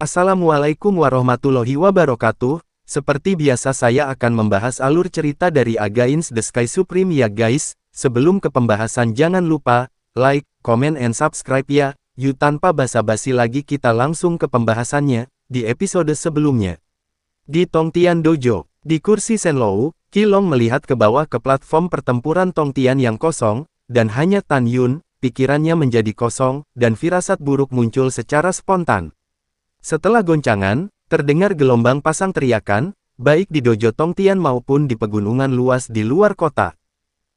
Assalamualaikum warahmatullahi wabarakatuh. Seperti biasa saya akan membahas alur cerita dari Against the Sky Supreme ya guys. Sebelum ke pembahasan jangan lupa, like, comment and subscribe ya. Yuk tanpa basa-basi lagi kita langsung ke pembahasannya, di episode sebelumnya. Di Tongtian Dojo, di kursi Shenlou, Qilong melihat ke bawah ke platform pertempuran Tongtian yang kosong, dan hanya Tan Yun, pikirannya menjadi kosong, dan firasat buruk muncul secara spontan. Setelah goncangan, terdengar gelombang pasang teriakan, baik di dojo Tongtian maupun di pegunungan luas di luar kota.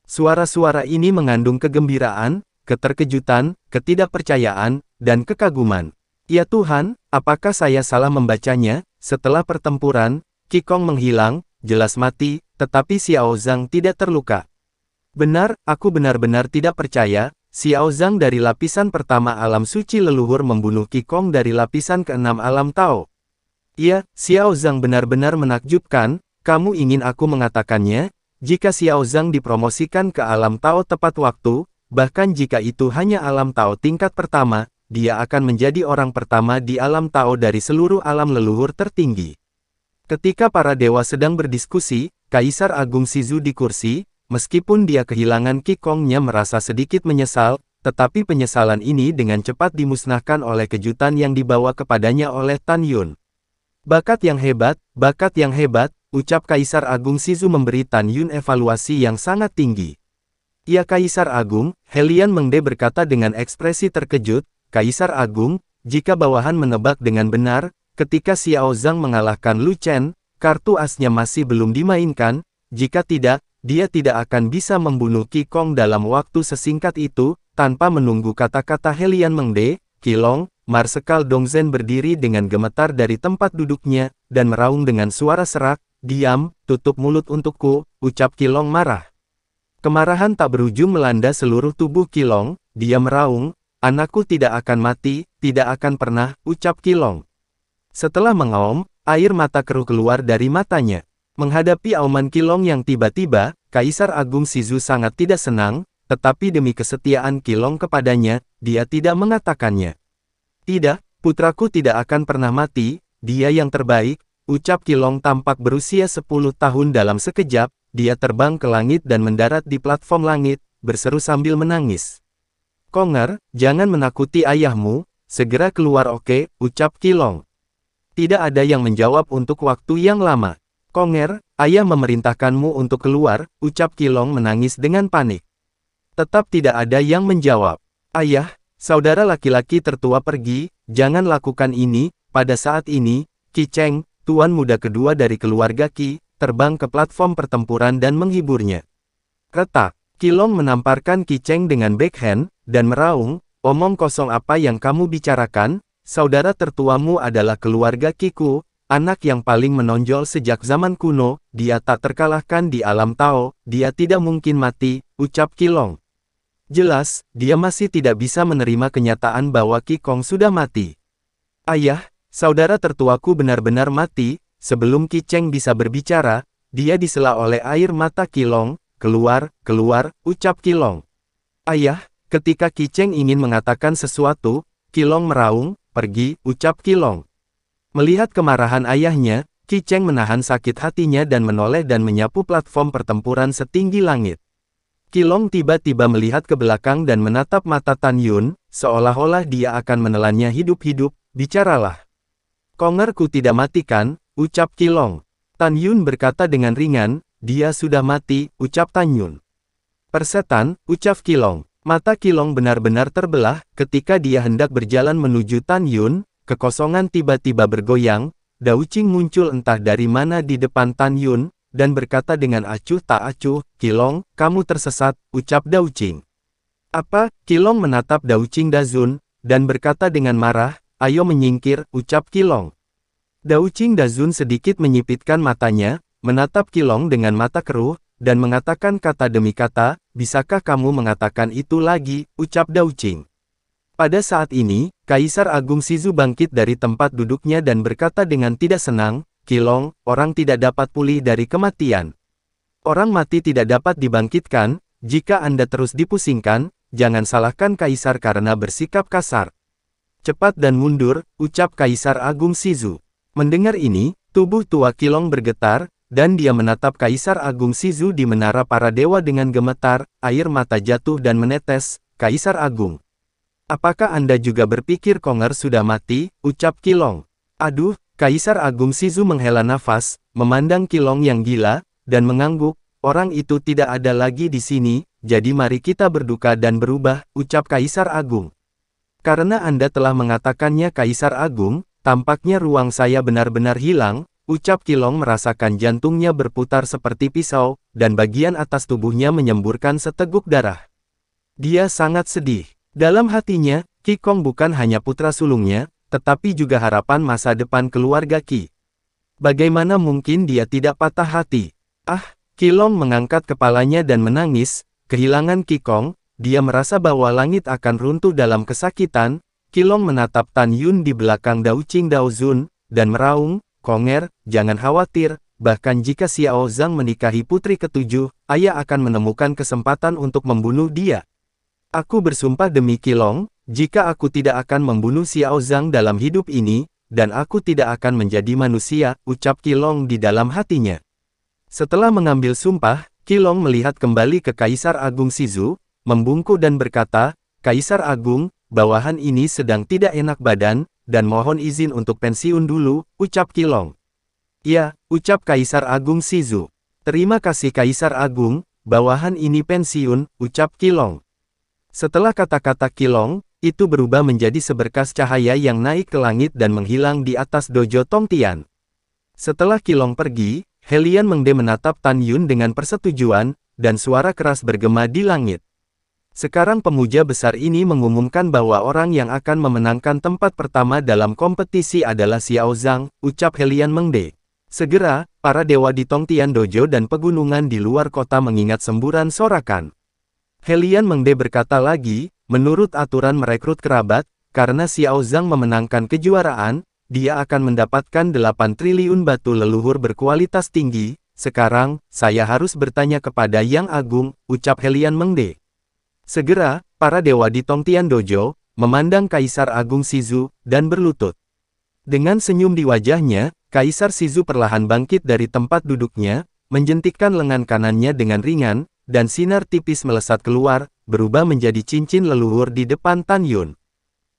Suara-suara ini mengandung kegembiraan, keterkejutan, ketidakpercayaan, dan kekaguman. Ya Tuhan, apakah saya salah membacanya? Setelah pertempuran, Qikong menghilang, jelas mati, tetapi Xiao Zhang tidak terluka. Benar, aku benar-benar tidak percaya. Xiao Zhang dari lapisan pertama alam suci leluhur membunuh Qikong dari lapisan ke-6 alam Tao. Iya, Xiao Zhang benar-benar menakjubkan. Kamu ingin aku mengatakannya? Jika Xiao Zhang dipromosikan ke alam Tao tepat waktu, bahkan jika itu hanya alam Tao tingkat pertama, dia akan menjadi orang pertama di alam Tao dari seluruh alam leluhur tertinggi. Ketika para dewa sedang berdiskusi, Kaisar Agung Shizu di kursi, meskipun dia kehilangan Qikongnya merasa sedikit menyesal, tetapi penyesalan ini dengan cepat dimusnahkan oleh kejutan yang dibawa kepadanya oleh Tan Yun. Bakat yang hebat, ucap Kaisar Agung Shizu memberi Tan Yun evaluasi yang sangat tinggi. Ya Kaisar Agung, Helian Mengde berkata dengan ekspresi terkejut, Kaisar Agung, jika bawahan menebak dengan benar, ketika Xiao Zhang mengalahkan Lu Chen, kartu asnya masih belum dimainkan, jika tidak, dia tidak akan bisa membunuh Qikong dalam waktu sesingkat itu. Tanpa menunggu kata-kata Helian Mengde, Qilong, Marsekal Dongzhen berdiri dengan gemetar dari tempat duduknya, dan meraung dengan suara serak, "Diam, tutup mulut untukku," ucap Qilong marah. Kemarahan tak berujung melanda seluruh tubuh Qilong, dia meraung, "Anakku tidak akan mati, tidak akan pernah," ucap Qilong. Setelah mengaum, air mata keruh keluar dari matanya. Menghadapi auman Qilong yang tiba-tiba, Kaisar Agung Shizu sangat tidak senang, tetapi demi kesetiaan Qilong kepadanya, dia tidak mengatakannya. "Tidak, putraku tidak akan pernah mati, dia yang terbaik," ucap Qilong tampak berusia 10 tahun dalam sekejap, dia terbang ke langit dan mendarat di platform langit, berseru sambil menangis. "Konger, jangan menakuti ayahmu, segera keluar oke," ucap Qilong. Tidak ada yang menjawab untuk waktu yang lama. "Konger, ayah memerintahkanmu untuk keluar," ucap Qilong menangis dengan panik. Tetap tidak ada yang menjawab. "Ayah, saudara laki-laki tertua pergi, jangan lakukan ini." Pada saat ini, Qi Cheng, tuan muda kedua dari keluarga Qi, terbang ke platform pertempuran dan menghiburnya. Retak, Qilong menamparkan Qi Cheng dengan backhand, dan meraung, "Omong kosong apa yang kamu bicarakan? Saudara tertuamu adalah keluarga Qiku, anak yang paling menonjol sejak zaman kuno, dia tak terkalahkan di alam Tao, dia tidak mungkin mati," ucap Qilong. Jelas, dia masih tidak bisa menerima kenyataan bahwa Qikong sudah mati. "Ayah, saudara tertuaku benar-benar mati." Sebelum Qi Cheng bisa berbicara, dia disela oleh air mata Qilong. "Keluar, keluar," ucap Qilong. "Ayah," ketika Qi Cheng ingin mengatakan sesuatu, Qilong meraung, "Pergi," ucap Qilong. Melihat kemarahan ayahnya, Qi Cheng menahan sakit hatinya dan menoleh dan menyapu platform pertempuran setinggi langit. Qilong tiba-tiba melihat ke belakang dan menatap mata Tan Yun, seolah-olah dia akan menelannya hidup-hidup. "Bicaralah." "Kongerku tidak mati kan?" ucap Qilong. Tan Yun berkata dengan ringan, "Dia sudah mati," ucap Tan Yun. "Persetan," ucap Qilong. Mata Qilong benar-benar terbelah, ketika dia hendak berjalan menuju Tan Yun. Kekosongan tiba-tiba bergoyang, Dao Qing muncul entah dari mana di depan Tan Yun, dan berkata dengan acuh tak acuh, "Qilong, kamu tersesat," ucap Dao Qing. "Apa?" Qilong menatap Dao Qing Dazun, dan berkata dengan marah, "Ayo menyingkir," ucap Qilong. Dao Qing Dazun sedikit menyipitkan matanya, menatap Qilong dengan mata keruh, dan mengatakan kata demi kata, "Bisakah kamu mengatakan itu lagi?" ucap Dao Qing. Pada saat ini, Kaisar Agung Shizu bangkit dari tempat duduknya dan berkata dengan tidak senang, "Qilong, orang tidak dapat pulih dari kematian. Orang mati tidak dapat dibangkitkan, jika Anda terus dipusingkan, jangan salahkan Kaisar karena bersikap kasar." Cepat dan mundur, ucap Kaisar Agung Shizu. Mendengar ini, tubuh tua Qilong bergetar, dan dia menatap Kaisar Agung Shizu di menara para dewa dengan gemetar, air mata jatuh dan menetes. Kaisar Agung. Apakah Anda juga berpikir Konger sudah mati? Ucap Qilong. Aduh, Kaisar Agung Shizu menghela nafas, memandang Qilong yang gila, dan mengangguk. Orang itu tidak ada lagi di sini, jadi mari kita berduka dan berubah, ucap Kaisar Agung. Karena Anda telah mengatakannya Kaisar Agung, tampaknya ruang saya benar-benar hilang, ucap Qilong merasakan jantungnya berputar seperti pisau, dan bagian atas tubuhnya menyemburkan seteguk darah. Dia sangat sedih. Dalam hatinya, Qi Kong bukan hanya putra sulungnya, tetapi juga harapan masa depan keluarga Qi. Bagaimana mungkin dia tidak patah hati? Ah! Qilong mengangkat kepalanya dan menangis, kehilangan Qi Kong, dia merasa bahwa langit akan runtuh dalam kesakitan. Qilong menatap Tan Yun di belakang Dao Qing Dao Zun, dan meraung, Konger, jangan khawatir, bahkan jika Xiao Zhang menikahi putri ketujuh, ayah akan menemukan kesempatan untuk membunuh dia. Aku bersumpah demi Qilong, jika aku tidak akan membunuh Xiao Zhang dalam hidup ini, dan aku tidak akan menjadi manusia, ucap Qilong di dalam hatinya. Setelah mengambil sumpah, Qilong melihat kembali ke Kaisar Agung Shizu, membungkuk dan berkata, Kaisar Agung, bawahan ini sedang tidak enak badan, dan mohon izin untuk pensiun dulu, ucap Qilong. Ya, ucap Kaisar Agung Shizu. Terima kasih Kaisar Agung, bawahan ini pensiun, ucap Qilong. Setelah kata-kata Qilong, itu berubah menjadi seberkas cahaya yang naik ke langit dan menghilang di atas dojo Tongtian. Setelah Qilong pergi, Helian Mengde menatap Tan Yun dengan persetujuan, dan suara keras bergema di langit. Sekarang pemuja besar ini mengumumkan bahwa orang yang akan memenangkan tempat pertama dalam kompetisi adalah Xiao Zhang, ucap Helian Mengde. Segera, para dewa di Tongtian Dojo dan pegunungan di luar kota mengingat semburan sorakan. Helian Mengde berkata lagi, menurut aturan merekrut kerabat, karena Xiao Zhang memenangkan kejuaraan, dia akan mendapatkan 8 triliun batu leluhur berkualitas tinggi. Sekarang, saya harus bertanya kepada Yang Agung, ucap Helian Mengde. Segera, para dewa di Tongtian Dojo, memandang Kaisar Agung Shizu, dan berlutut. Dengan senyum di wajahnya, Kaisar Shizu perlahan bangkit dari tempat duduknya, menjentikkan lengan kanannya dengan ringan, dan sinar tipis melesat keluar, berubah menjadi cincin leluhur di depan Tan Yun.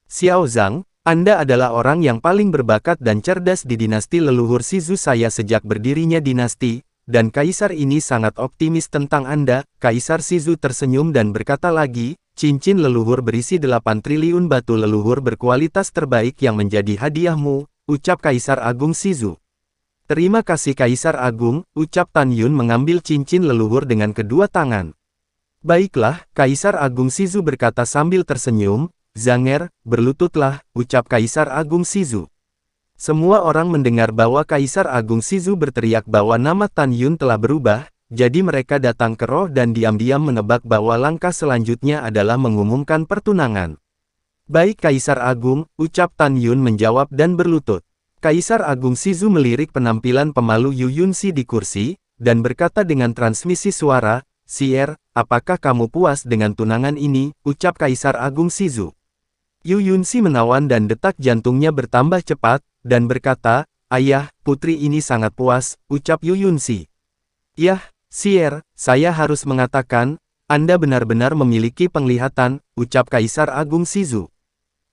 Xiao Zhang, Anda adalah orang yang paling berbakat dan cerdas di dinasti leluhur Shizu saya sejak berdirinya dinasti, dan Kaisar ini sangat optimis tentang Anda. Kaisar Shizu tersenyum dan berkata lagi, cincin leluhur berisi 8 triliun batu leluhur berkualitas terbaik yang menjadi hadiahmu, ucap Kaisar Agung Shizu. Terima kasih Kaisar Agung, ucap Tan Yun mengambil cincin leluhur dengan kedua tangan. Baiklah, Kaisar Agung Shizu berkata sambil tersenyum, Zanger, berlututlah, ucap Kaisar Agung Shizu. Semua orang mendengar bahwa Kaisar Agung Shizu berteriak bahwa nama Tan Yun telah berubah, jadi mereka datang ke roh dan diam-diam menebak bahwa langkah selanjutnya adalah mengumumkan pertunangan. Baik Kaisar Agung, ucap Tan Yun menjawab dan berlutut. Kaisar Agung Shizu melirik penampilan pemalu Yu Yunxi di kursi, dan berkata dengan transmisi suara, Sier, apakah kamu puas dengan tunangan ini, ucap Kaisar Agung Shizu. Yu Yunxi menawan dan detak jantungnya bertambah cepat, dan berkata, Ayah, putri ini sangat puas, ucap Yu Yunxi. Yah, Sier, saya harus mengatakan, Anda benar-benar memiliki penglihatan, ucap Kaisar Agung Shizu.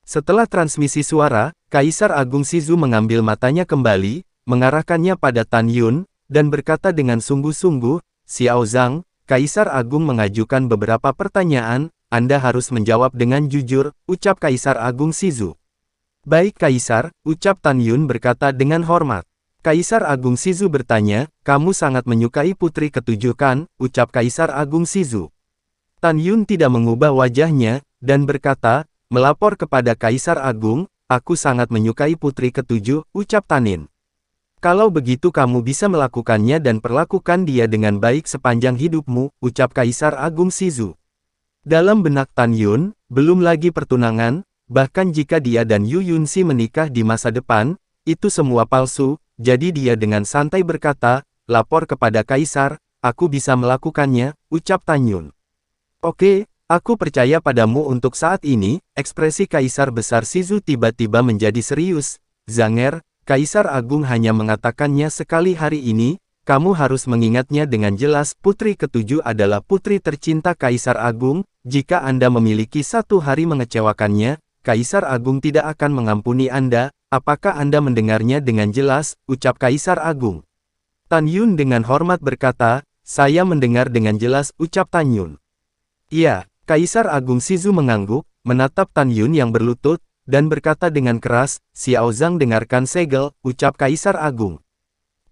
Setelah transmisi suara, Kaisar Agung Shizu mengambil matanya kembali, mengarahkannya pada Tan Yun, dan berkata dengan sungguh-sungguh, Xiao Zhang, Kaisar Agung mengajukan beberapa pertanyaan, Anda harus menjawab dengan jujur, ucap Kaisar Agung Shizu. Baik Kaisar, ucap Tan Yun berkata dengan hormat. Kaisar Agung Shizu bertanya, kamu sangat menyukai putri ketujuh kan, ucap Kaisar Agung Shizu. Tan Yun tidak mengubah wajahnya, dan berkata, melapor kepada Kaisar Agung, aku sangat menyukai putri ketujuh, ucap Tanin. Kalau begitu kamu bisa melakukannya dan perlakukan dia dengan baik sepanjang hidupmu, ucap Kaisar Agung Shizu. Dalam benak Tan Yun, belum lagi pertunangan, bahkan jika dia dan Yu Yunxi menikah di masa depan, itu semua palsu, jadi dia dengan santai berkata, lapor kepada Kaisar, aku bisa melakukannya, ucap Tan Yun. Oke, Aku percaya padamu untuk saat ini. Ekspresi Kaisar Besar Shizu tiba-tiba menjadi serius. Zanger, Kaisar Agung hanya mengatakannya sekali hari ini, kamu harus mengingatnya dengan jelas. Putri ketujuh adalah putri tercinta Kaisar Agung. Jika Anda memiliki satu hari mengecewakannya, Kaisar Agung tidak akan mengampuni Anda. Apakah Anda mendengarnya dengan jelas? Ucap Kaisar Agung. Tan Yun dengan hormat berkata, saya mendengar dengan jelas, ucap Tan Yun. Iya. Kaisar Agung Shizu mengangguk, menatap Tan Yun yang berlutut, dan berkata dengan keras, Xiao Zhang dengarkan segel, ucap Kaisar Agung.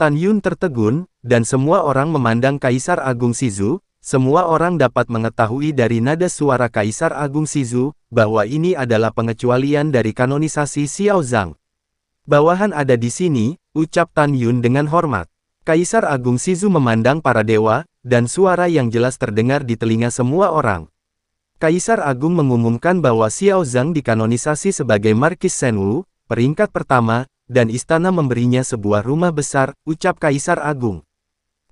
Tan Yun tertegun, dan semua orang memandang Kaisar Agung Shizu. Semua orang dapat mengetahui dari nada suara Kaisar Agung Shizu, bahwa ini adalah pengecualian dari kanonisasi Xiao Zhang. Bawahan ada di sini, ucap Tan Yun dengan hormat. Kaisar Agung Shizu memandang para dewa, dan suara yang jelas terdengar di telinga semua orang. Kaisar Agung mengumumkan bahwa Xiao Zhang dikanonisasi sebagai Markis Shenwu, peringkat pertama, dan istana memberinya sebuah rumah besar, ucap Kaisar Agung.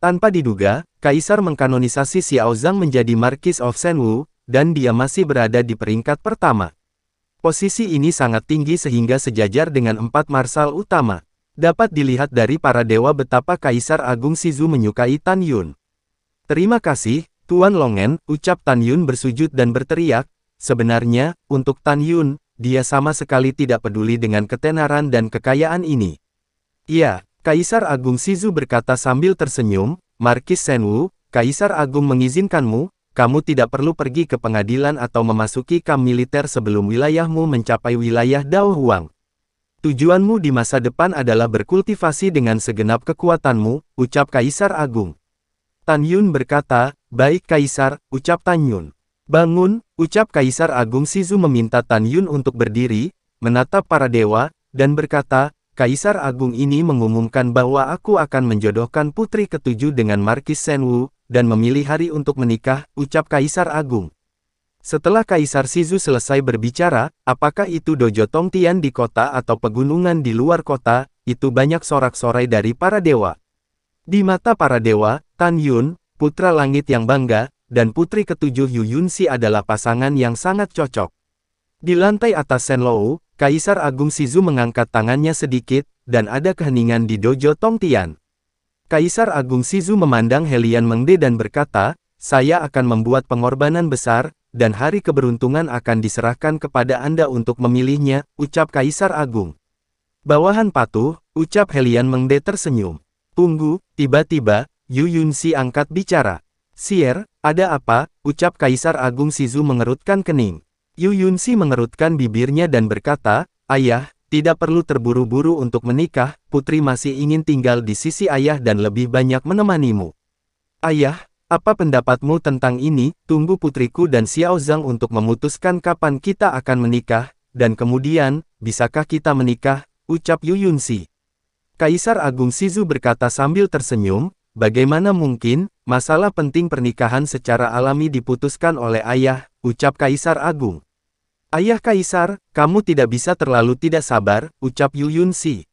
Tanpa diduga, Kaisar mengkanonisasi Xiao Zhang menjadi Markis of Shenwu, dan dia masih berada di peringkat pertama. Posisi ini sangat tinggi sehingga sejajar dengan 4 marsal utama. Dapat dilihat dari para dewa betapa Kaisar Agung Shizu menyukai Tan Yun. Terima kasih, Tuan Longen, ucap Tan Yun bersujud dan berteriak. Sebenarnya, untuk Tan Yun, dia sama sekali tidak peduli dengan ketenaran dan kekayaan ini. Iya, Kaisar Agung Shizu berkata sambil tersenyum, Markis Shenwu, Kaisar Agung mengizinkanmu, kamu tidak perlu pergi ke pengadilan atau memasuki kamp militer sebelum wilayahmu mencapai wilayah Dao Huang. Tujuanmu di masa depan adalah berkultivasi dengan segenap kekuatanmu, ucap Kaisar Agung. Tan Yun berkata, baik Kaisar, ucap Tan Yun. Bangun, ucap Kaisar Agung Shizu meminta Tan Yun untuk berdiri, menatap para dewa, dan berkata, Kaisar Agung ini mengumumkan bahwa aku akan menjodohkan putri ketujuh dengan Markis Shenwu, dan memilih hari untuk menikah, ucap Kaisar Agung. Setelah Kaisar Shizu selesai berbicara, apakah itu dojo Tongtian di kota atau pegunungan di luar kota, itu banyak sorak-sorai dari para dewa. Di mata para dewa, Tan Yun, putra langit yang bangga, dan putri ketujuh Yu Yunxi adalah pasangan yang sangat cocok. Di lantai atas Shenlou, Kaisar Agung Shizu mengangkat tangannya sedikit, dan ada keheningan di dojo Tongtian. Kaisar Agung Shizu memandang Helian Mengde dan berkata, saya akan membuat pengorbanan besar, dan hari keberuntungan akan diserahkan kepada Anda untuk memilihnya, ucap Kaisar Agung. Bawahan patuh, ucap Helian Mengde tersenyum. Tunggu, tiba-tiba, Yu Yunxi angkat bicara. Sier, ada apa? Ucap Kaisar Agung Shizu mengerutkan kening. Yu Yunxi mengerutkan bibirnya dan berkata, ayah, tidak perlu terburu-buru untuk menikah, putri masih ingin tinggal di sisi ayah dan lebih banyak menemanimu. Ayah, apa pendapatmu tentang ini? Tunggu putriku dan Xiao Zhang untuk memutuskan kapan kita akan menikah, dan kemudian, bisakah kita menikah? Ucap Yu Yunxi. Kaisar Agung Shizu berkata sambil tersenyum, bagaimana mungkin, masalah penting pernikahan secara alami diputuskan oleh ayah, ucap Kaisar Agung. Ayah Kaisar, kamu tidak bisa terlalu tidak sabar, ucap Yu Yunxi.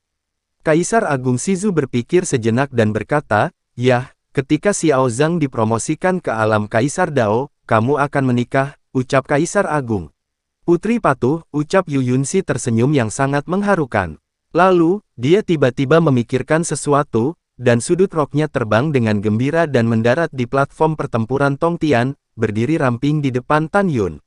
Kaisar Agung Shizu berpikir sejenak dan berkata, yah, ketika Xiao Zhang dipromosikan ke alam Kaisar Dao, kamu akan menikah, ucap Kaisar Agung. Putri patuh, ucap Yu Yunxi tersenyum yang sangat mengharukan. Lalu, dia tiba-tiba memikirkan sesuatu, dan sudut roknya terbang dengan gembira dan mendarat di platform pertempuran Tongtian, berdiri ramping di depan Tan Yun.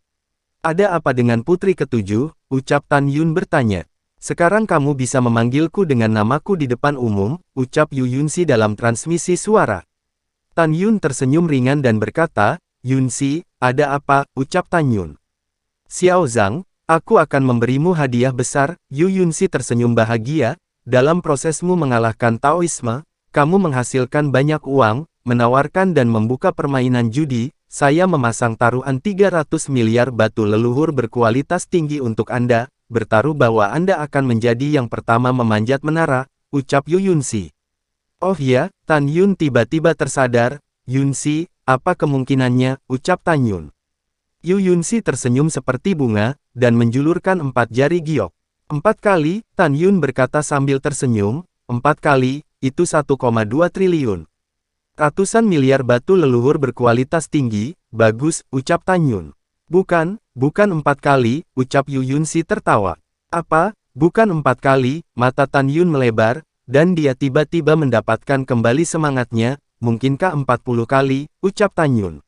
Ada apa dengan putri ketujuh? Ucap Tan Yun bertanya. Sekarang kamu bisa memanggilku dengan namaku di depan umum, ucap Yu Yunxi dalam transmisi suara. Tan Yun tersenyum ringan dan berkata, Yunxi, ada apa? Ucap Tan Yun. Xiao Zhang, aku akan memberimu hadiah besar. Yu Yunxi tersenyum bahagia. Dalam prosesmu mengalahkan Taoisme, kamu menghasilkan banyak uang, menawarkan dan membuka permainan judi. Saya memasang taruhan 300 miliar batu leluhur berkualitas tinggi untuk Anda, bertaruh bahwa Anda akan menjadi yang pertama memanjat menara, ucap Yu Yunxi. Oh ya, Tan Yun tiba-tiba tersadar. Yunxi, apa kemungkinannya? Ucap Tan Yun. Yu Yunxi tersenyum seperti bunga, dan menjulurkan 4 jari giok. 4 kali, Tan Yun berkata sambil tersenyum, 4 kali, itu 1,2 triliun. Ratusan miliar batu leluhur berkualitas tinggi, bagus, ucap Tan Yun. Bukan, bukan 4 kali, ucap Yu Yunxi tertawa. Apa, bukan 4 kali, mata Tan Yun melebar, dan dia tiba-tiba mendapatkan kembali semangatnya, mungkinkah 40 kali, ucap Tan Yun.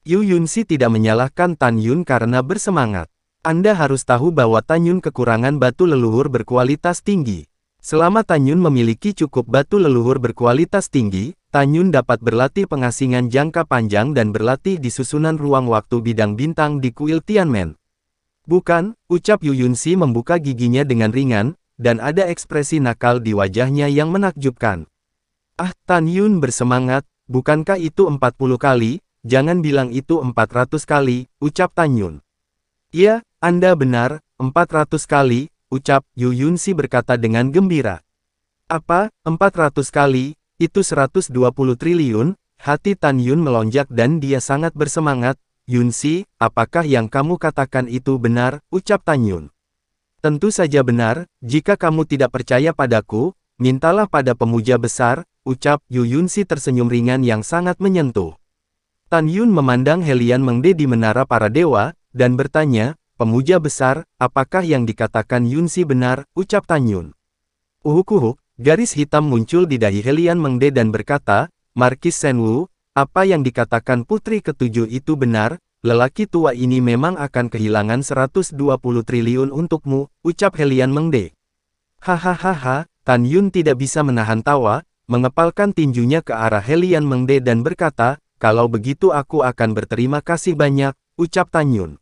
Yu Yunxi tidak menyalahkan Tan Yun karena bersemangat. Anda harus tahu bahwa Tan Yun kekurangan batu leluhur berkualitas tinggi. Selama Tan Yun memiliki cukup batu leluhur berkualitas tinggi, Tan Yun dapat berlatih pengasingan jangka panjang dan berlatih di susunan ruang waktu bidang bintang di kuil Tianmen. Bukan, ucap Yu Yunxi membuka giginya dengan ringan, dan ada ekspresi nakal di wajahnya yang menakjubkan. Ah, Tan Yun bersemangat, bukankah itu 40 kali, jangan bilang itu 400 kali, ucap Tan Yun. Iya, Anda benar, 400 kali, ucap Yu Yunxi berkata dengan gembira. Apa, 400 kali? Itu 120 triliun, hati Tan Yun melonjak dan dia sangat bersemangat. Yunxi, apakah yang kamu katakan itu benar, ucap Tan Yun. Tentu saja benar, jika kamu tidak percaya padaku, mintalah pada pemuja besar, ucap Yu Yunxi tersenyum ringan yang sangat menyentuh. Tan Yun memandang Helian Mengde di menara para dewa, dan bertanya, pemuja besar, apakah yang dikatakan Yunxi benar, ucap Tan Yun. Uhuk-uhuk. Garis hitam muncul di dahi Helian Mengde dan berkata, Markis Shenwu, apa yang dikatakan putri ketujuh itu benar, lelaki tua ini memang akan kehilangan 120 triliun untukmu, ucap Helian Mengde. Hahaha, Tan Yun tidak bisa menahan tawa, mengepalkan tinjunya ke arah Helian Mengde dan berkata, kalau begitu aku akan berterima kasih banyak, ucap Tan Yun.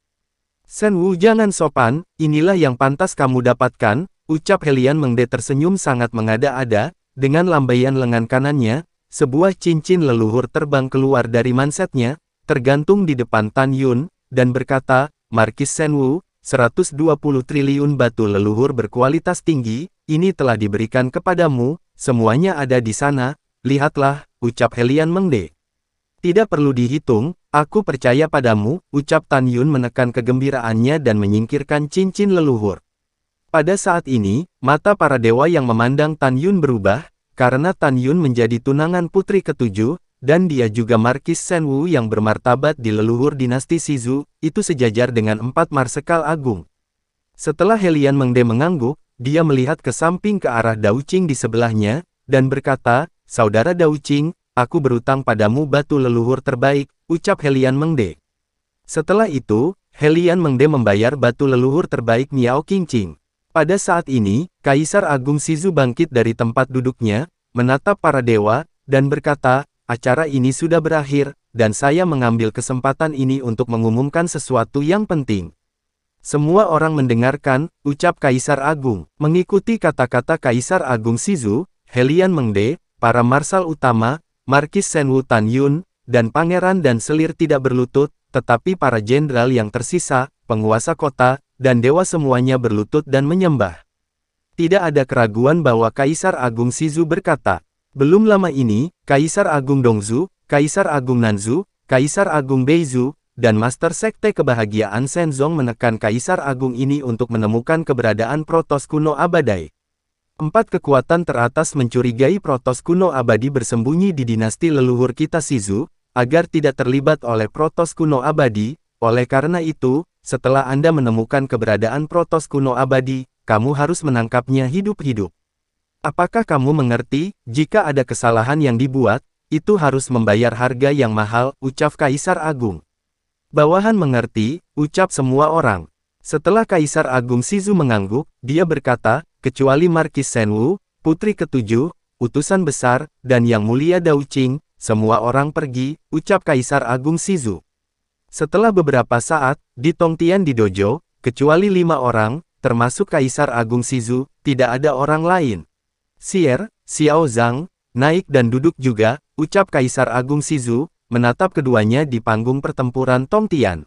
Shenwu jangan sopan, inilah yang pantas kamu dapatkan, ucap Helian Mengde tersenyum sangat mengada-ada, dengan lambaian lengan kanannya, sebuah cincin leluhur terbang keluar dari mansetnya, tergantung di depan Tan Yun, dan berkata, Markis Shenwu, 120 triliun batu leluhur berkualitas tinggi, ini telah diberikan kepadamu, semuanya ada di sana, lihatlah, ucap Helian Mengde. Tidak perlu dihitung, aku percaya padamu, ucap Tan Yun menekan kegembiraannya dan menyingkirkan cincin leluhur. Pada saat ini, mata para dewa yang memandang Tan Yun berubah, karena Tan Yun menjadi tunangan putri ketujuh, dan dia juga Markis Shenwu yang bermartabat di leluhur dinasti Shizu, itu sejajar dengan 4 marsekal agung. Setelah Helian Mengde mengangguk, dia melihat ke samping ke arah Dao Qing di sebelahnya, dan berkata, Saudara Dao Qing, aku berutang padamu batu leluhur terbaik, ucap Helian Mengde. Setelah itu, Helian Mengde membayar batu leluhur terbaik Miao Qingqing. Pada saat ini, Kaisar Agung Shizu bangkit dari tempat duduknya, menatap para dewa, dan berkata, acara ini sudah berakhir, dan saya mengambil kesempatan ini untuk mengumumkan sesuatu yang penting. Semua orang mendengarkan, ucap Kaisar Agung. Mengikuti kata-kata Kaisar Agung Shizu, Helian Mengde, para marsal utama, Markis Shenwu Tan Yun, dan pangeran dan selir tidak berlutut, tetapi para jenderal yang tersisa, penguasa kota, dan dewa semuanya berlutut dan menyembah. Tidak ada keraguan bahwa Kaisar Agung Shizu berkata, belum lama ini, Kaisar Agung Dongzhu, Kaisar Agung Nanzhu, Kaisar Agung Beizu, dan Master Sekte Kebahagiaan Shenzong menekan Kaisar Agung ini untuk menemukan keberadaan Protos kuno abadai. 4 kekuatan teratas mencurigai Protos kuno abadi bersembunyi di dinasti leluhur kita Shizu, agar tidak terlibat oleh Protos kuno abadi. Oleh karena itu, setelah Anda menemukan keberadaan Protos kuno abadi, kamu harus menangkapnya hidup-hidup. Apakah kamu mengerti, jika ada kesalahan yang dibuat, itu harus membayar harga yang mahal, ucap Kaisar Agung. Bawahan mengerti, ucap semua orang. Setelah Kaisar Agung Shizu mengangguk, dia berkata, kecuali Markis Shenwu, putri ketujuh, utusan besar, dan yang mulia Dao Qing, semua orang pergi, ucap Kaisar Agung Shizu. Setelah beberapa saat, di Tongtian di dojo, kecuali 5 orang, termasuk Kaisar Agung Shizu, tidak ada orang lain. Xier, Xiao Zhang, naik dan duduk juga, ucap Kaisar Agung Shizu, menatap keduanya di panggung pertempuran Tongtian.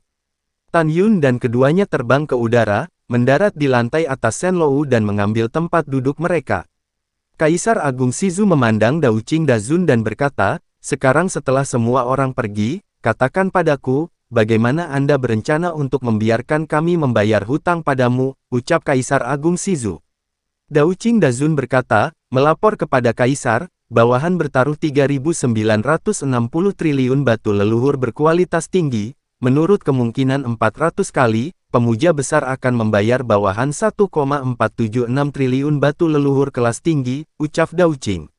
Tan Yun dan keduanya terbang ke udara, mendarat di lantai atas Shenlou dan mengambil tempat duduk mereka. Kaisar Agung Shizu memandang Dao Qing Dazun dan berkata, sekarang setelah semua orang pergi, katakan padaku, bagaimana Anda berencana untuk membiarkan kami membayar hutang padamu, ucap Kaisar Agung Shizu. Dao Qing Dazun berkata, melapor kepada Kaisar, bawahan bertaruh 3.960 triliun batu leluhur berkualitas tinggi, menurut kemungkinan 400 kali, pemuja besar akan membayar bawahan 1,476 triliun batu leluhur kelas tinggi, ucap Dao Qing.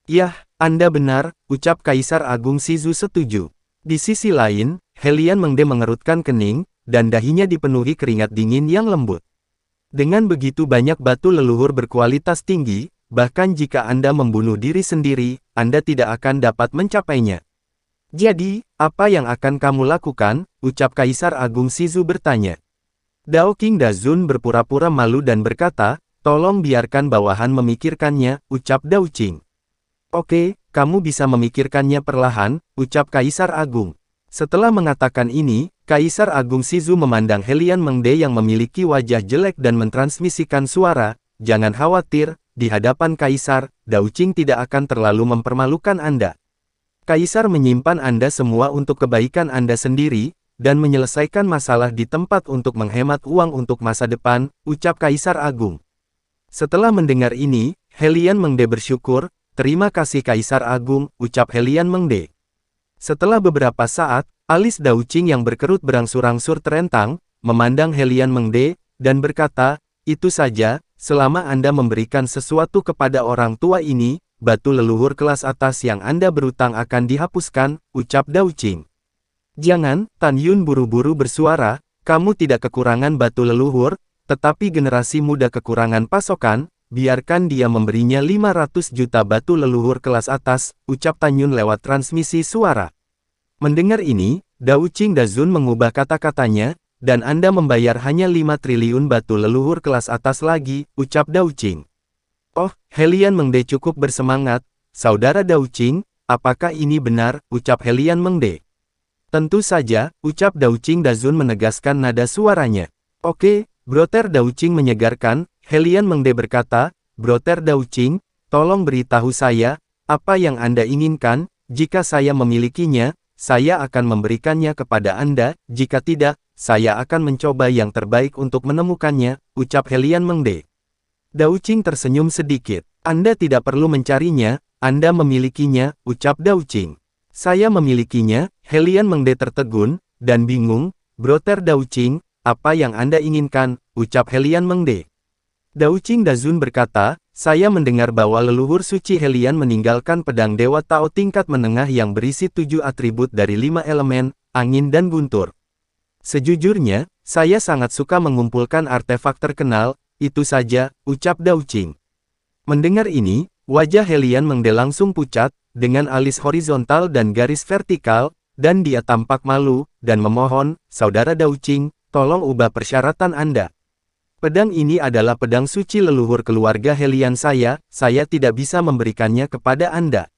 Yah, Anda benar, ucap Kaisar Agung Shizu setuju. Di sisi lain, Helian Mengde mengerutkan kening, dan dahinya dipenuhi keringat dingin yang lembut. Dengan begitu banyak batu leluhur berkualitas tinggi, bahkan jika Anda membunuh diri sendiri, Anda tidak akan dapat mencapainya. Jadi, apa yang akan kamu lakukan? Ucap Kaisar Agung Shizu bertanya. Dao King Dazun berpura-pura malu dan berkata, tolong biarkan bawahan memikirkannya, ucap Dao Qing. Oke, kamu bisa memikirkannya perlahan, ucap Kaisar Agung. Setelah mengatakan ini, Kaisar Agung Shizu memandang Helian Mengde yang memiliki wajah jelek dan mentransmisikan suara, jangan khawatir, di hadapan Kaisar, Dao Qing tidak akan terlalu mempermalukan Anda. Kaisar menyimpan Anda semua untuk kebaikan Anda sendiri, dan menyelesaikan masalah di tempat untuk menghemat uang untuk masa depan, ucap Kaisar Agung. Setelah mendengar ini, Helian Mengde bersyukur, terima kasih Kaisar Agung, ucap Helian Mengde. Setelah beberapa saat, alis Dao Qing yang berkerut berangsur-angsur terentang, memandang Helian Mengde, dan berkata, itu saja, selama Anda memberikan sesuatu kepada orang tua ini, batu leluhur kelas atas yang Anda berutang akan dihapuskan, ucap Dao Qing. Jangan, Tan Yun buru-buru bersuara, kamu tidak kekurangan batu leluhur, tetapi generasi muda kekurangan pasokan, biarkan dia memberinya 500 juta batu leluhur kelas atas, ucap Tan Yun lewat transmisi suara. Mendengar ini, Dao Qing Dazun mengubah kata-katanya, dan Anda membayar hanya 5 triliun batu leluhur kelas atas lagi, ucap Dao Qing. Oh, Helian Mengde cukup bersemangat, saudara Dao Qing, apakah ini benar, ucap Helian Mengde. Tentu saja, ucap Dao Qing Dazun menegaskan nada suaranya. Oke, Broter Dao Qing menyegarkan, Helian Mengde berkata, Broter Dao Qing, tolong beritahu saya, apa yang Anda inginkan, jika saya memilikinya, saya akan memberikannya kepada Anda, jika tidak, saya akan mencoba yang terbaik untuk menemukannya, ucap Helian Mengde. Dao Qing tersenyum sedikit. Anda tidak perlu mencarinya, Anda memilikinya, ucap Dao Qing. Saya memilikinya, Helian Mengde tertegun, dan bingung, Broter Dao Qing, apa yang Anda inginkan, ucap Helian Mengde. Dao Qing Dazun berkata, saya mendengar bahwa leluhur suci Helian meninggalkan pedang Dewa Tao tingkat menengah yang berisi 7 atribut dari 5 elemen, angin dan guntur. Sejujurnya, saya sangat suka mengumpulkan artefak terkenal, itu saja, ucap Dao Qing. Mendengar ini, wajah Helian Mengde langsung pucat, dengan alis horizontal dan garis vertikal, dan dia tampak malu, dan memohon, saudara Dao Qing, tolong ubah persyaratan Anda. Pedang ini adalah pedang suci leluhur keluarga Helian saya tidak bisa memberikannya kepada Anda.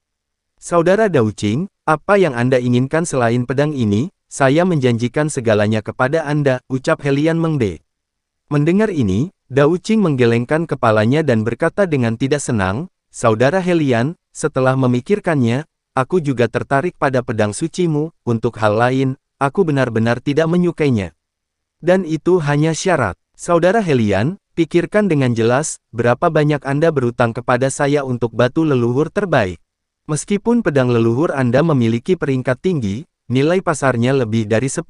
Saudara Dao Qing, apa yang Anda inginkan selain pedang ini, saya menjanjikan segalanya kepada Anda, ucap Helian Mengde. Mendengar ini, Dao Qing menggelengkan kepalanya dan berkata dengan tidak senang, saudara Helian, setelah memikirkannya, aku juga tertarik pada pedang sucimu, untuk hal lain, aku benar-benar tidak menyukainya. Dan itu hanya syarat. Saudara Helian, pikirkan dengan jelas, berapa banyak Anda berutang kepada saya untuk batu leluhur terbaik. Meskipun pedang leluhur Anda memiliki peringkat tinggi, nilai pasarnya lebih dari 10,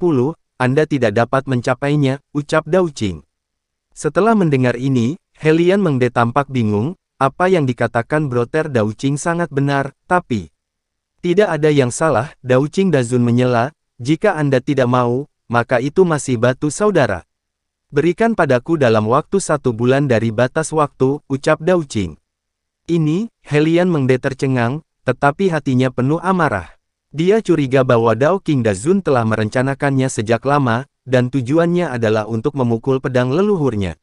Anda tidak dapat mencapainya, ucap Dao Qing. Setelah mendengar ini, Helian Mengde tampak bingung, apa yang dikatakan Broter Dao Qing sangat benar, tapi tidak ada yang salah, Dao Qing Dazun menyela, jika Anda tidak mau, maka itu masih batu saudara. Berikan padaku dalam waktu 1 bulan dari batas waktu, ucap Dao Qing. Ini, Helian Mengde tercengang, tetapi hatinya penuh amarah. Dia curiga bahwa Dao Qing Dazun telah merencanakannya sejak lama, dan tujuannya adalah untuk memukul pedang leluhurnya.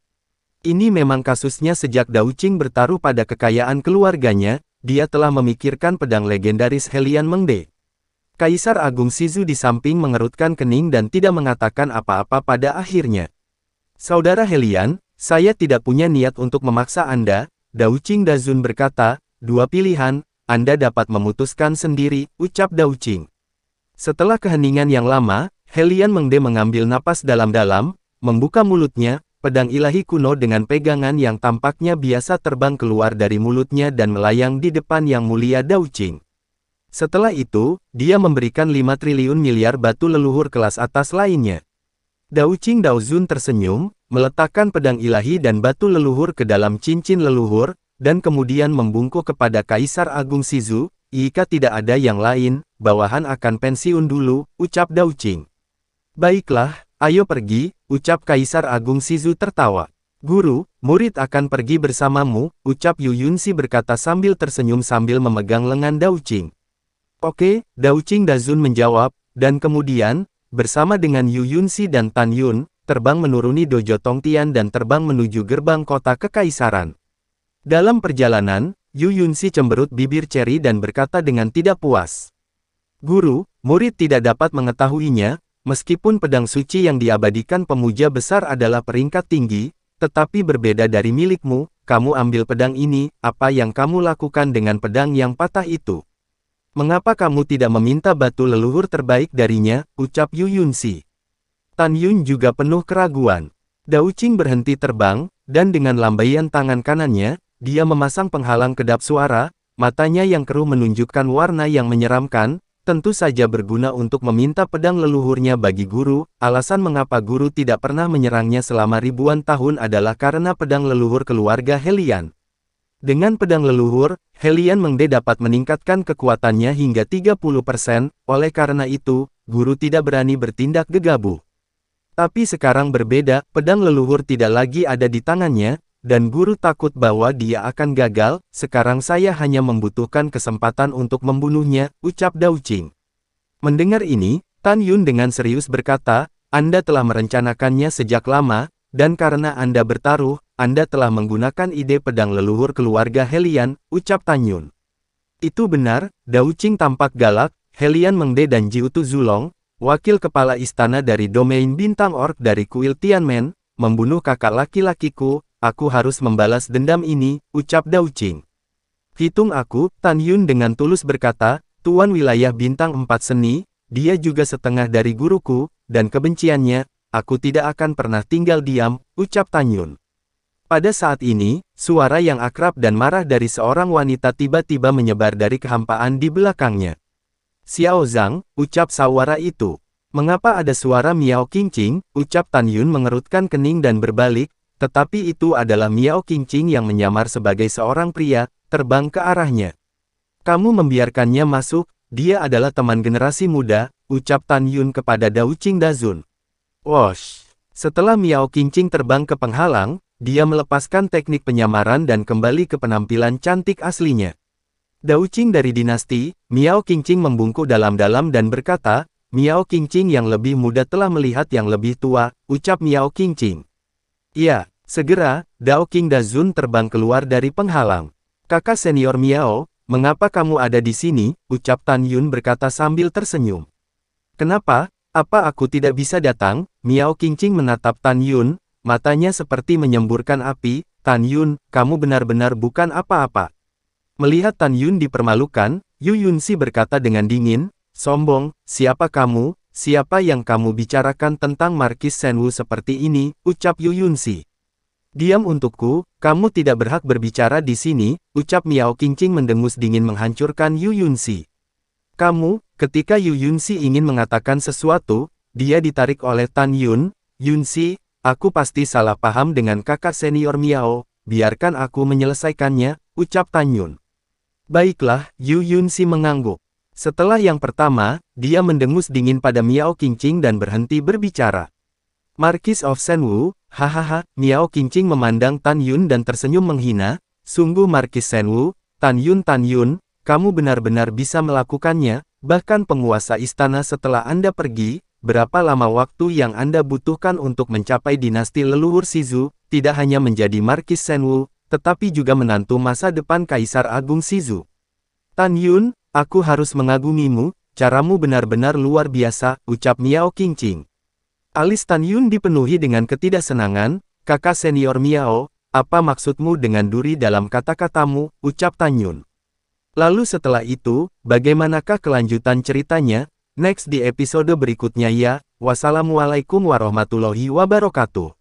Ini memang kasusnya sejak Dao Qing bertaruh pada kekayaan keluarganya, dia telah memikirkan pedang legendaris Helian Mengde. Kaisar Agung Shizu di samping mengerutkan kening dan tidak mengatakan apa-apa pada akhirnya. Saudara Helian, saya tidak punya niat untuk memaksa Anda, Dao Qing Dazun berkata, 2 pilihan, Anda dapat memutuskan sendiri, ucap Dao Qing. Setelah keheningan yang lama, Helian Mengde mengambil napas dalam-dalam, membuka mulutnya, pedang ilahi kuno dengan pegangan yang tampaknya biasa terbang keluar dari mulutnya dan melayang di depan Yang Mulia Dao Qing. Setelah itu, dia memberikan 5 triliun miliar batu leluhur kelas atas lainnya. Dao Qing Dao Zun tersenyum, meletakkan pedang ilahi dan batu leluhur ke dalam cincin leluhur, dan kemudian membungkuk kepada Kaisar Agung Shizu, "Jika tidak ada yang lain, bawahan akan pensiun dulu," ucap Dao Qing. "Baiklah, ayo pergi," ucap Kaisar Agung Shizu tertawa. "Guru, murid akan pergi bersamamu," ucap Yu Yunxi berkata sambil tersenyum sambil memegang lengan Dao Qing. "Oke," Dao Qing Dazun menjawab, dan kemudian, bersama dengan Yu Yunxi dan Tan Yun, terbang menuruni dojo Tongtian dan terbang menuju gerbang kota kekaisaran. Dalam perjalanan, Yu Yunxi cemberut bibir Cherry dan berkata dengan tidak puas. "Guru, murid tidak dapat mengetahuinya, meskipun pedang suci yang diabadikan pemuja besar adalah peringkat tinggi, tetapi berbeda dari milikmu, kamu ambil pedang ini, apa yang kamu lakukan dengan pedang yang patah itu? Mengapa kamu tidak meminta batu leluhur terbaik darinya?" ucap Yu Yunxi. Tan Yun juga penuh keraguan. Dao Qing berhenti terbang, dan dengan lambaian tangan kanannya, dia memasang penghalang kedap suara, matanya yang keruh menunjukkan warna yang menyeramkan, tentu saja berguna untuk meminta pedang leluhurnya bagi guru. Alasan mengapa guru tidak pernah menyerangnya selama ribuan tahun adalah karena pedang leluhur keluarga Helian. Dengan pedang leluhur, Helian Mengde dapat meningkatkan kekuatannya hingga 30%, oleh karena itu, guru tidak berani bertindak gegabah. Tapi sekarang berbeda, pedang leluhur tidak lagi ada di tangannya, dan guru takut bahwa dia akan gagal. Sekarang saya hanya membutuhkan kesempatan untuk membunuhnya, ucap Dao Qing. Mendengar ini, Tan Yun dengan serius berkata, "Anda telah merencanakannya sejak lama, dan karena Anda bertaruh, Anda telah menggunakan ide pedang leluhur keluarga Helian," ucap Tan Yun. "Itu benar," Dao Qing tampak galak. "Helian Mengde dan Jiutu Zulong, wakil kepala istana dari domain bintang orc dari kuil Tianmen, membunuh kakak laki-lakiku, aku harus membalas dendam ini," ucap Dao Qing. "Hitung aku," Tan Yun dengan tulus berkata, "Tuan wilayah bintang 4 seni, dia juga setengah dari guruku, dan kebenciannya, aku tidak akan pernah tinggal diam," ucap Tan Yun. Pada saat ini, suara yang akrab dan marah dari seorang wanita tiba-tiba menyebar dari kehampaan di belakangnya. "Xiao Zhang," ucap sawara itu. "Mengapa ada suara Miao Qingqing?" ucap Tan Yun mengerutkan kening dan berbalik, tetapi itu adalah Miao Qingqing yang menyamar sebagai seorang pria, terbang ke arahnya. "Kamu membiarkannya masuk, dia adalah teman generasi muda," ucap Tan Yun kepada Dao Qing Dazun. Wosh! Setelah Miao Qingqing terbang ke penghalang, dia melepaskan teknik penyamaran dan kembali ke penampilan cantik aslinya. Dao Qing dari dinasti, Miao Qingqing membungkuk dalam-dalam dan berkata, "Miao Qingqing yang lebih muda telah melihat yang lebih tua," ucap Miao Qingqing. "Ya." Segera, Dao Qing Dazun terbang keluar dari penghalang. "Kakak senior Miao, mengapa kamu ada di sini?" ucap Tan Yun berkata sambil tersenyum. "Kenapa? Apa aku tidak bisa datang?" Miao Qingqing menatap Tan Yun, matanya seperti menyemburkan api. "Tan Yun, kamu benar-benar bukan apa-apa." Melihat Tan Yun dipermalukan, Yu Yunxi berkata dengan dingin, "Sombong, siapa kamu? Siapa yang kamu bicarakan tentang Markis Shenwu seperti ini?" ucap Yu Yunxi. "Diam untukku, kamu tidak berhak berbicara di sini," ucap Miao Qingqing mendengus dingin menghancurkan Yu Yunxi. "Kamu," ketika Yu Yunxi ingin mengatakan sesuatu, dia ditarik oleh Tan Yun. "Yunxi, aku pasti salah paham dengan kakak senior Miao, biarkan aku menyelesaikannya," ucap Tan Yun. "Baiklah," Yu Yunxi mengangguk. Setelah yang pertama, dia mendengus dingin pada Miao Qingqing dan berhenti berbicara. "Marquis of Shenwu, hahaha," Miao Qingqing memandang Tan Yun dan tersenyum menghina, "Sungguh Marquis Shenwu, Tan Yun, kamu benar-benar bisa melakukannya, bahkan penguasa istana setelah Anda pergi, berapa lama waktu yang Anda butuhkan untuk mencapai dinasti leluhur Shizu, tidak hanya menjadi Marquis Shenwu, tetapi juga menantu masa depan Kaisar Agung Shizu. Tan Yun, aku harus mengagumimu, caramu benar-benar luar biasa," ucap Miao Qingqing. Alis Tan Yun dipenuhi dengan ketidaksenangan. "Kakak senior Miao, apa maksudmu dengan duri dalam kata-katamu?" ucap Tan Yun. Lalu setelah itu, bagaimanakah kelanjutan ceritanya? Next di episode berikutnya ya. Wassalamualaikum warahmatullahi wabarakatuh.